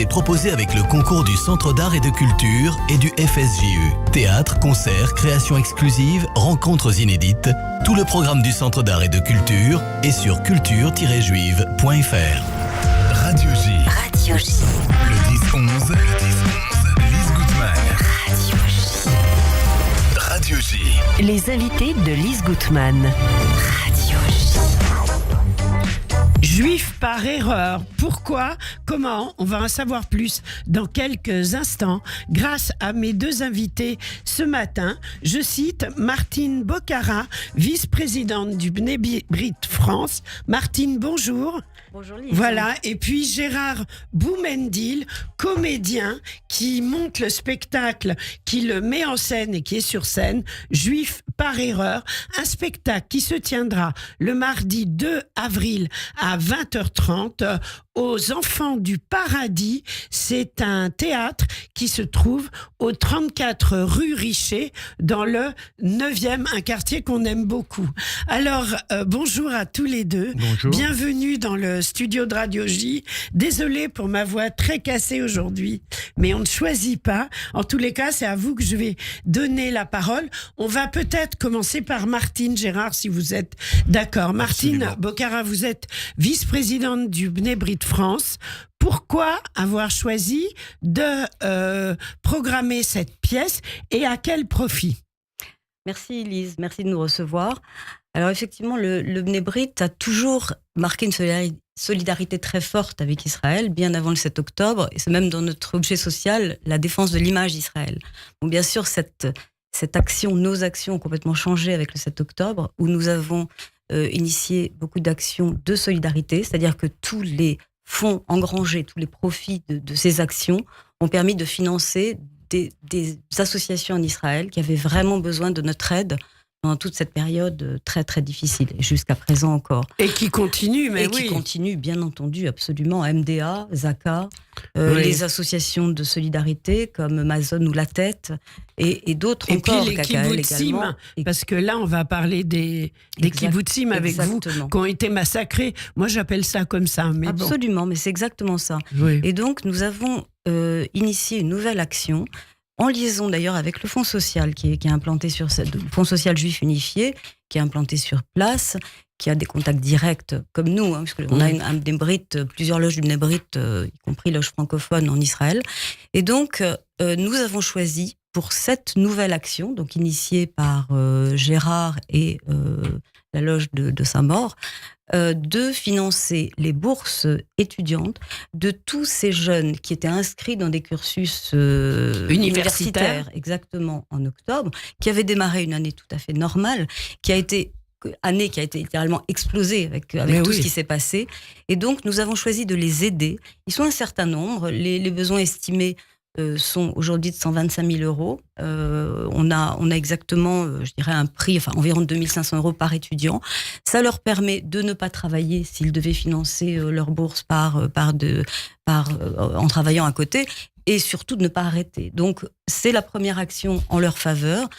proposé avec le concours du Centre d'art et de culture et du FSJU. Théâtre, concerts, créations exclusives, rencontres inédites. Tout le programme du Centre d'art et de culture est sur culture-juive.fr. Radio J. Radio J. Le 10-11. Lise Gutmann. Radio J. Radio J. Les invités de Lise Gutmann. Radio J. Juif par erreur. Pourquoi? Comment? On va en savoir plus dans quelques instants grâce à mes deux invités ce matin. Je cite Martine Bocara, vice-présidente du Bnei Brit France. Martine, bonjour. Bonjour Lise. Voilà, et puis Gérard Boumendil, comédien qui monte le spectacle, qui le met en scène et qui est sur scène, Juif par erreur, un spectacle qui se tiendra le mardi 2 avril à 20h30 aux Enfants du Paradis. C'est un théâtre qui se trouve au 34 rue Richer dans le 9e, un quartier qu'on aime beaucoup. Alors, bonjour à tous les deux. Bonjour. Bienvenue dans le studio de Radio J. Désolée pour ma voix très cassée aujourd'hui, mais on ne choisit pas. En tous les cas, c'est à vous que je vais donner la parole. On va peut-être commencer par Martine Gérard, si vous êtes d'accord. Martine Absolument. Bocara, vous êtes vice-présidente du Bnei Brit France. Pourquoi avoir choisi de programmer cette pièce et à quel profit? Merci Lise, merci de nous recevoir. Alors effectivement, le Bnei Brit a toujours marqué une solidarité très forte avec Israël, bien avant le 7 octobre, et c'est même dans notre objet social, la défense de l'image d'Israël. Bon, bien sûr, cette action, nos actions ont complètement changé avec le 7 octobre, où nous avons initié beaucoup d'actions de solidarité, c'est-à-dire que tous les fonds engrangés, tous les profits de ces actions ont permis de financer des associations en Israël qui avaient vraiment besoin de notre aide pendant toute cette période très très difficile, et jusqu'à présent encore. Et qui continue, mais et oui. qui continue, bien entendu, absolument. MDA, Zaka, Oui. les associations de solidarité comme Amazon ou La Tête, et d'autres Et encore. puis les KKL kibbutzim, également. Et parce que là, on va parler des kibbutzim avec vous, exactement. qui ont été massacrés. Moi, j'appelle ça comme ça, mais Absolument, mais c'est exactement ça. bon. Oui. Et donc, nous avons initié une nouvelle action, en liaison d'ailleurs avec le Fonds social qui est implanté sur le Fonds social juif unifié, qui est implanté sur place, qui a des contacts directs comme nous, parce qu'on a un Bnei Brit, plusieurs loges du Bnei Brit, y compris loges francophones en Israël. Et donc, nous avons choisi pour cette nouvelle action, donc initiée par Gérard et la loge de Saint-Maur, de financer les bourses étudiantes de tous ces jeunes qui étaient inscrits dans des cursus universitaires, exactement, en octobre, qui avaient démarré une année tout à fait normale, qui a été littéralement explosée avec tout ce qui s'est passé. Et donc, nous avons choisi de les aider. Ils sont un certain nombre. Les besoins estimés sont aujourd'hui de 125 000 euros. On a exactement, je dirais, un prix, environ 2 500 euros par étudiant. Ça leur permet de ne pas travailler s'ils devaient financer leur bourse en travaillant à côté, et surtout de ne pas arrêter. Donc, c'est la première action en leur faveur.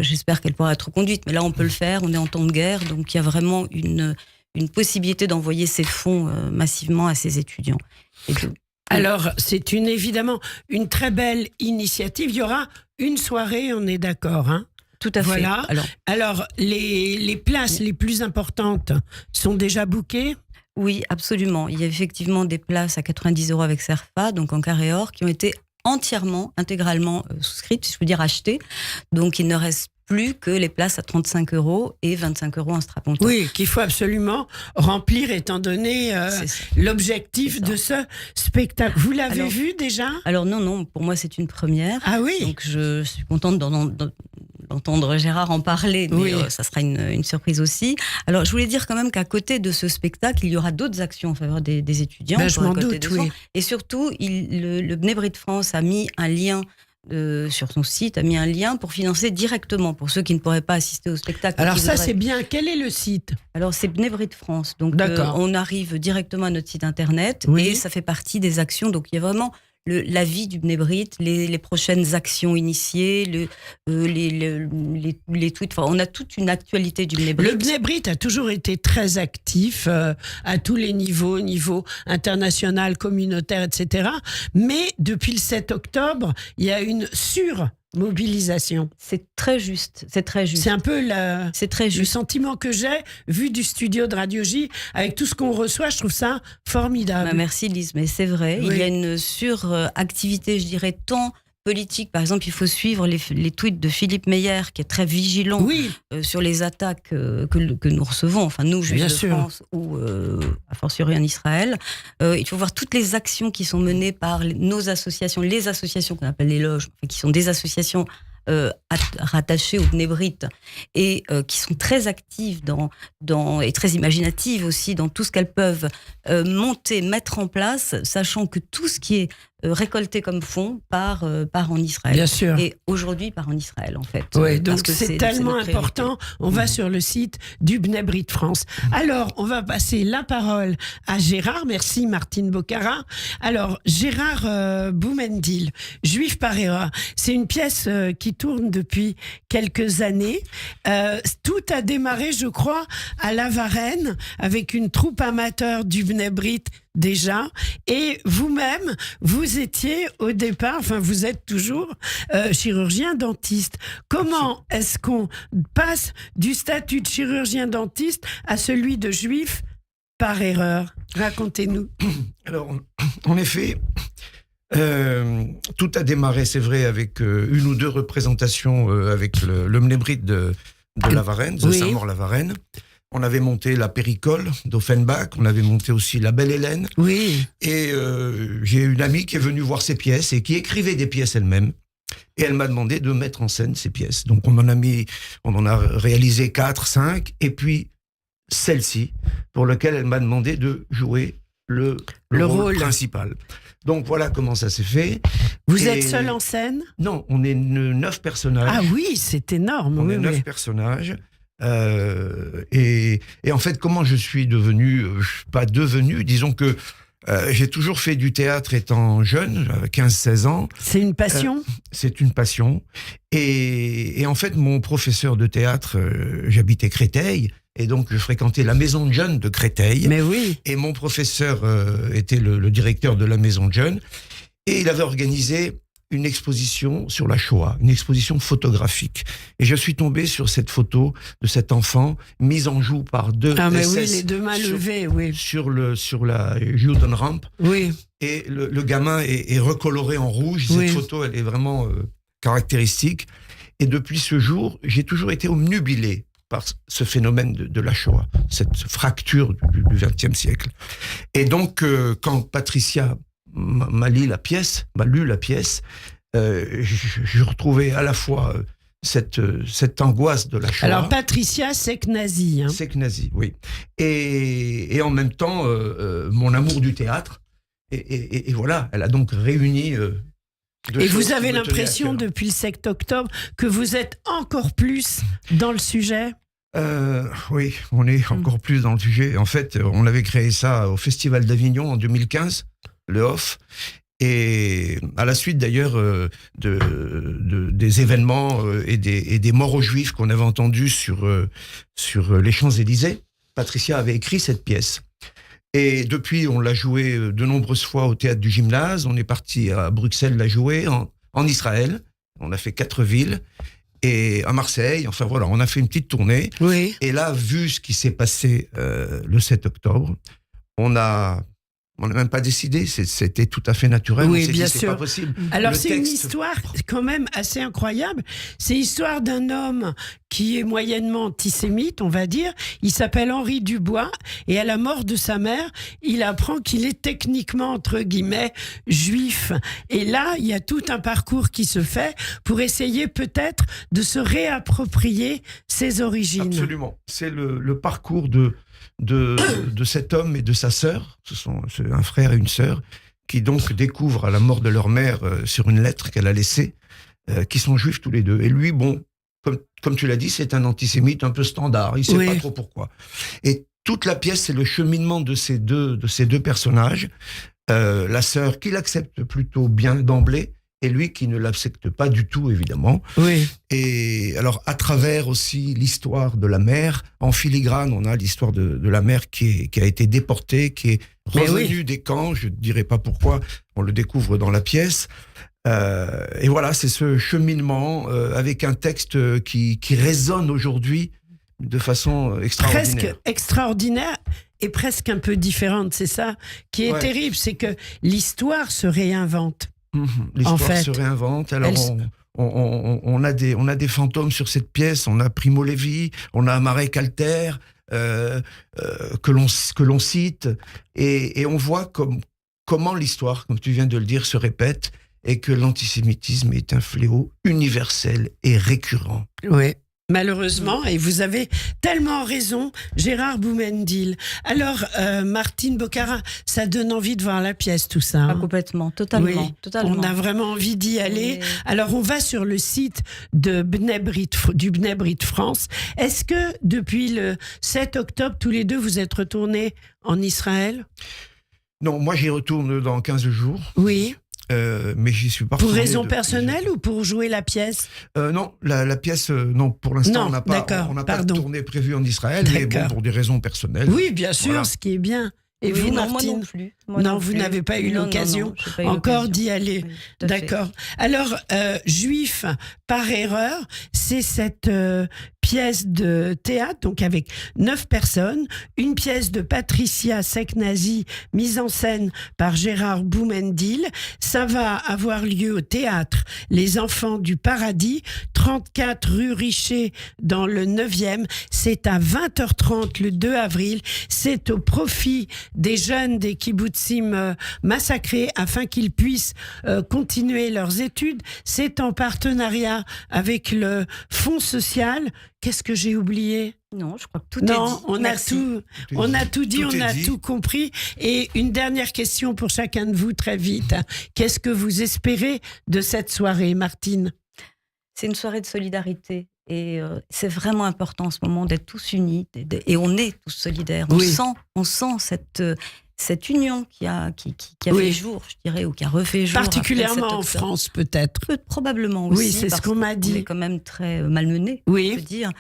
J'espère qu'elle pourra être conduite, mais là, on peut le faire. On est en temps de guerre, donc il y a vraiment une possibilité d'envoyer ces fonds massivement à ces étudiants. Alors, c'est évidemment une très belle initiative. Il y aura une soirée, on est d'accord, hein? Tout à fait. Voilà. Alors les places les plus importantes sont déjà bookées? Oui, absolument. Il y a effectivement des places à 90 euros avec Cerfa, donc en carré or, qui ont été intégralement souscrites, si je peux dire achetées. Donc, il ne reste plus que les places à 35 euros et 25 euros en strapontin. Oui, qu'il faut absolument remplir étant donné l'objectif de ce spectacle. Vous l'avez vu déjà? Alors non, pour moi c'est une première. Ah oui? Donc je suis contente d'entendre Gérard en parler, mais ça sera une surprise aussi. Alors je voulais dire quand même qu'à côté de ce spectacle, il y aura d'autres actions en faveur des étudiants. Je m'en doute, oui. Et surtout, le Bnei Brit France a mis un lien sur son site, a mis un lien pour financer directement, pour ceux qui ne pourraient pas assister au spectacle. Alors ça, c'est bien. Quel est le site? Alors c'est Bnei Brit France. Donc on arrive directement à notre site internet, et ça fait partie des actions. Donc il y a vraiment la vie du Bnei Brit, les prochaines actions initiées, les tweets. Enfin, on a toute une actualité du Bnei Brit. Le Bnei Brit a toujours été très actif à tous les niveaux, niveau international, communautaire, etc. Mais depuis le 7 octobre, il y a une surmobilisation. C'est très juste. C'est un peu C'est très le juste. sentiment que j'ai vu du studio de Radio J, avec tout ce qu'on reçoit. Je trouve ça formidable. Bah, merci Lise, mais c'est vrai, Oui. il y a une suractivité, je dirais, tant politique. Par exemple, il faut suivre les tweets de Philippe Meyer, qui est très vigilant Oui, sur les attaques que nous recevons, enfin nous, Juifs Bien de sûr. France ou a fortiori en Israël. Il faut voir toutes les actions qui sont menées par nos associations, les associations qu'on appelle les loges, qui sont des associations rattachées au Bnei Brit et qui sont très actives et très imaginatives aussi dans tout ce qu'elles peuvent monter, mettre en place, sachant que tout ce qui est récolté comme fonds part en Israël. bien sûr. Et aujourd'hui part en Israël, en fait. Oui, Parce donc que c'est tellement notre priorité. important. On va sur le site du Bnei Brit France. Alors, on va passer la parole à Gérard. Merci Martine Bocara. Alors, Gérard Boumendil, Juif par erreur. C'est une pièce qui tourne depuis quelques années. Tout a démarré, je crois, à La Varenne, avec une troupe amateur du Bnei Brit déjà, et vous-même, vous étiez au départ, enfin vous êtes toujours chirurgien dentiste. Comment est-ce qu'on passe du statut de chirurgien dentiste à celui de juif par erreur? Racontez-nous. Alors, en effet, tout a démarré, c'est vrai, avec une ou deux représentations avec le Bnei Brit de La Varenne, de Oui. Saint-Maur-La Varenne. On avait monté la Péricole d'Offenbach, on avait monté aussi la Belle Hélène. Oui, Et j'ai une amie qui est venue voir ces pièces et qui écrivait des pièces elle-même. Et elle m'a demandé de mettre en scène ces pièces. Donc on en a réalisé 4, 5, et puis celle-ci, pour laquelle elle m'a demandé de jouer le rôle principal. Donc voilà comment ça s'est fait. vous Et- êtes seul en scène? Non, on est 9 personnages. Ah oui, c'est énorme. On oui, est 9 oui. personnages. Et en fait, comment je suis devenu, pas devenu, disons que j'ai toujours fait du théâtre étant jeune, j'avais 15-16 ans. C'est une passion? C'est une passion. Et en fait, mon professeur de théâtre, j'habitais Créteil, et donc je fréquentais la maison de jeunes de Créteil. Mais oui. Et mon professeur était le directeur de la maison de jeunes. Et il avait organisé une exposition sur la Shoah, une exposition photographique. Et je suis tombé sur cette photo de cet enfant mise en joue par deux Ah mais SS oui, les deux mains levées, oui. sur la Judenrampe. Oui. Et le gamin est recoloré en rouge. Oui. Cette photo, elle est vraiment caractéristique. Et depuis ce jour, j'ai toujours été obnubilé par ce phénomène de la Shoah, cette fracture du XXe siècle. Et donc, quand Patricia m'a lu la pièce, je retrouvais à la fois cette angoisse de la Shoah. Alors Patricia Seknazi. Hein. C'est nazi, oui. Et en même temps, mon amour du théâtre. Et voilà, elle a donc réuni. deux Et vous choses avez qui me tenaient à l'impression, cœur. depuis le 7 octobre, que vous êtes encore plus dans le sujet? Oui, on est encore plus dans le sujet. En fait, on avait créé ça au Festival d'Avignon en 2015, le Off. Et à la suite d'ailleurs des événements et des morts aux Juifs qu'on avait entendus sur les Champs-Élysées, Patricia avait écrit cette pièce. Et depuis, on l'a jouée de nombreuses fois au Théâtre du Gymnase. On est parti à Bruxelles la jouer, en Israël. On a fait 4 villes. Et à Marseille. Enfin voilà, on a fait une petite tournée. Oui. Et là, vu ce qui s'est passé le 7 octobre, on n'a même pas décidé, c'était tout à fait naturel. Oui, on s'est bien dit, c'est sûr. pas possible. Alors Le c'est une texte- histoire quand même assez incroyable. C'est l'histoire d'un homme qui est moyennement antisémite, on va dire. Il s'appelle Henri Dubois et à la mort de sa mère, il apprend qu'il est techniquement, entre guillemets, juif. Et là, il y a tout un parcours qui se fait pour essayer peut-être de se réapproprier ses origines. Absolument. C'est le parcours de cet homme et de sa sœur. C'est un frère et une sœur qui donc découvrent à la mort de leur mère sur une lettre qu'elle a laissée, qui sont juifs tous les deux. Et lui, bon, comme tu l'as dit, c'est un antisémite un peu standard. Il ne sait Oui. pas trop pourquoi. Et toute la pièce, c'est le cheminement de ces deux personnages. la sœur qui l'accepte plutôt bien d'emblée, et lui qui ne l'accepte pas du tout, évidemment. Oui. Et alors, à travers aussi l'histoire de la mère, en filigrane, on a l'histoire de la mère qui a été déportée, qui est revenue des camps, je ne dirai pas pourquoi, on le découvre dans la pièce. Et voilà, c'est ce cheminement avec un texte qui résonne aujourd'hui de façon extraordinaire. Presque extraordinaire et presque un peu différente, c'est ça qui est terrible, c'est que l'histoire se réinvente. L'histoire en fait, se réinvente. Alors on a des fantômes sur cette pièce. On a Primo Levi, on a Marek Alter que l'on cite, et on voit comment l'histoire, comme tu viens de le dire, se répète, et que l'antisémitisme est un fléau universel et récurrent. Oui. Malheureusement, et vous avez tellement raison, Gérard Boumendil. Alors, Martine Bocara, ça donne envie de voir la pièce, tout ça. Ah, complètement, totalement, Oui, totalement. on a vraiment envie d'y aller. Alors, on va sur le site du Bnei Brit France. Est-ce que depuis le 7 octobre, tous les deux, vous êtes retournés en Israël? Non, moi j'y retourne dans 15 jours. Oui. Mais j'y suis pas Pour retourné raison depuis. personnelle ou pour jouer la pièce? Non, la pièce, non, pour l'instant, Non, on n'a pas de tournée prévue en Israël, mais bon, pour des raisons personnelles. Oui, bien sûr, Voilà. ce qui est bien. Et Oui, vous, non, Martine? moi non plus. Non, vous n'avez pas eu l'occasion j'ai pas eu encore l'occasion. d'y aller. Oui, tout à fait. D'accord. Alors, Juif par erreur, c'est cette pièce de théâtre, donc avec 9 personnes, une pièce de Patricia Seknazi, mise en scène par Gérard Boumendil. Ça va avoir lieu au théâtre Les Enfants du Paradis, 34 rue Richer dans le 9e. C'est à 20h30 le 2 avril. C'est au profit des jeunes des kibbutzim massacrés afin qu'ils puissent continuer leurs études. C'est en partenariat avec le Fonds social. Qu'est-ce que j'ai oublié? Non, je crois que tout est dit. Non, on a tout dit, Tout on est a dit. tout compris. Et une dernière question pour chacun de vous, très vite. Qu'est-ce que vous espérez de cette soirée, Martine? C'est une soirée de solidarité. Et c'est vraiment important en ce moment d'être tous unis. Et on est tous solidaires. On sent cette union qui a fait jour, je dirais, ou qui a refait jour. Particulièrement en France, peut-être. Probablement aussi. Oui, c'est ce qu'on m'a dit. On est quand même très malmenés, Oui. je veux dire.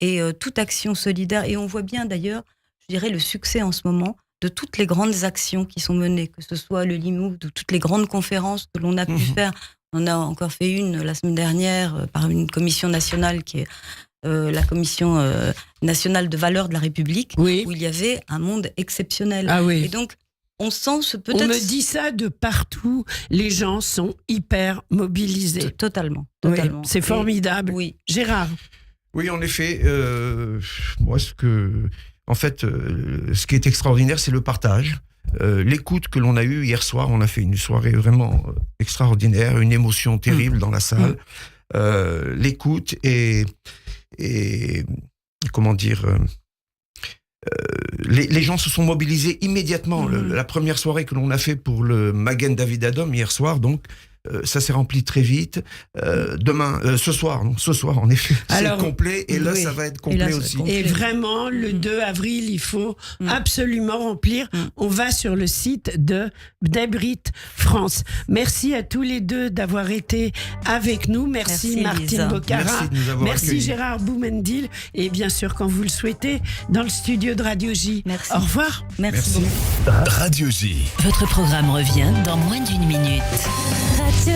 Et toute action solidaire. Et on voit bien d'ailleurs, je dirais, le succès en ce moment de toutes les grandes actions qui sont menées, que ce soit le Limoud ou toutes les grandes conférences que l'on a pu faire. On a encore fait une la semaine dernière par une commission nationale qui est la commission nationale de valeurs de la République, où il y avait un monde exceptionnel. Ah oui. Et donc, on sent On me dit ça de partout. Les gens sont hyper mobilisés. Totalement. Oui, c'est formidable. Oui. Gérard. Oui, en effet, moi, ce qui est extraordinaire, c'est le partage. L'écoute que l'on a eue hier soir, on a fait une soirée vraiment extraordinaire, une émotion terrible dans la salle. L'écoute et comment dire, les gens se sont mobilisés immédiatement. La première soirée que l'on a fait pour le Magen David Adom hier soir, donc ça s'est rempli très vite. Ce soir en effet, c'est complet, et là ça va être complet aussi. Et vraiment, le 2 avril, il faut absolument remplir. On va sur le site de Bnei Brit France. Merci à tous les deux d'avoir été avec nous. Merci Martine Lisa. Bocara. Merci de nous avoir accueillis. Gérard Boumendil. Et bien sûr, quand vous le souhaitez, dans le studio de Radio J. Merci. Au revoir. Merci beaucoup. Radio J. Votre programme revient dans moins d'1 minute. Radio